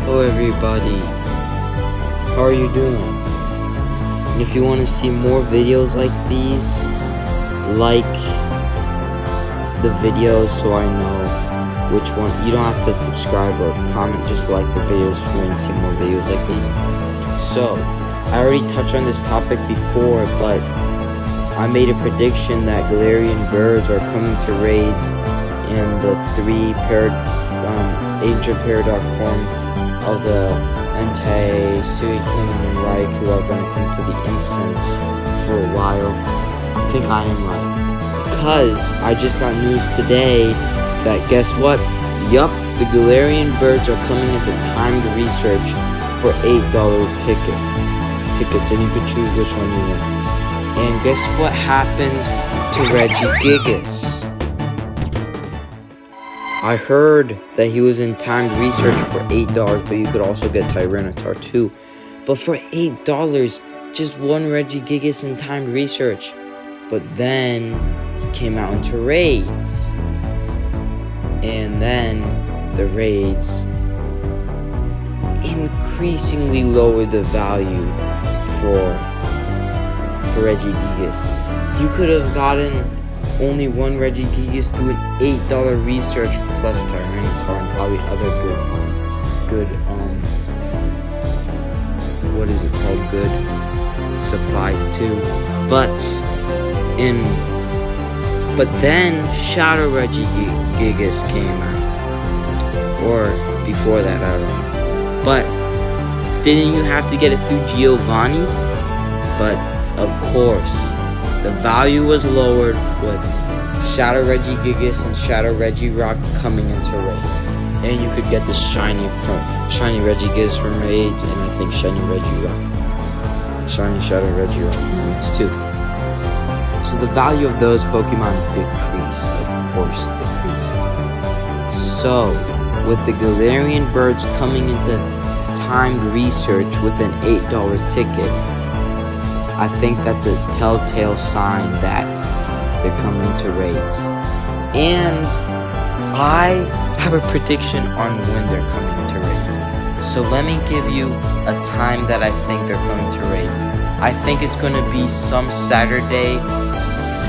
Hello everybody, how are you doing? And if you want to see more videos like these, like the videos so I know which one. You don't have to subscribe or comment, just like the videos if you want to see more videos like these. So, I already touched on this topic before, but I made a prediction that Galarian birds are coming to raids, and the three ancient paradox forms of the Entei, Suicune, and Raikou are going to come to the incense for a while. I think I am right, because I just got news today that, guess what? Yup, the Galarian birds are coming into timed research for $8 tickets, and you could choose which one you want. And guess what happened to Regigigas? I heard that he was in timed research for $8, but you could also get Tyranitar too. But for $8, just one Regigigas in timed research. But then he came out into raids. And then the raids increasingly lower the value for Regigigas. You could have gotten only one Regigigas through an $8 research plus Tyranitar and probably other good what is it called? Good supplies too. But then Shadow Regigigas came out. Or before that, I don't know. But didn't you have to get it through Giovanni? But of course, the value was lowered with Shadow Regigigas and Shadow Regirock coming into raids. And you could get the shiny Regigigas from raids, and I think shiny Regirock. The shiny Shadow Regirock from raids too. So the value of those Pokemon decreased, of course decreased. So, with the Galarian birds coming into timed research with an $8 ticket, I think that's a telltale sign that they're coming to raids. And I have a prediction on when they're coming to raids. So let me give you a time that I think they're coming to raids. I think it's going to be some Saturday,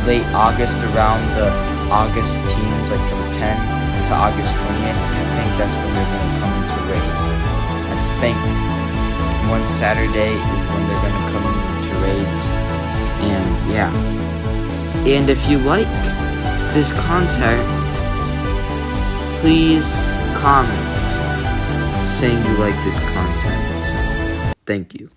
late August, around the August teens, like from 10 to August 20th. I think that's when they're going to come into raids. I think one Saturday is when they're going to come into raids. And yeah. And if you like this content, please comment saying you like this content. Thank you.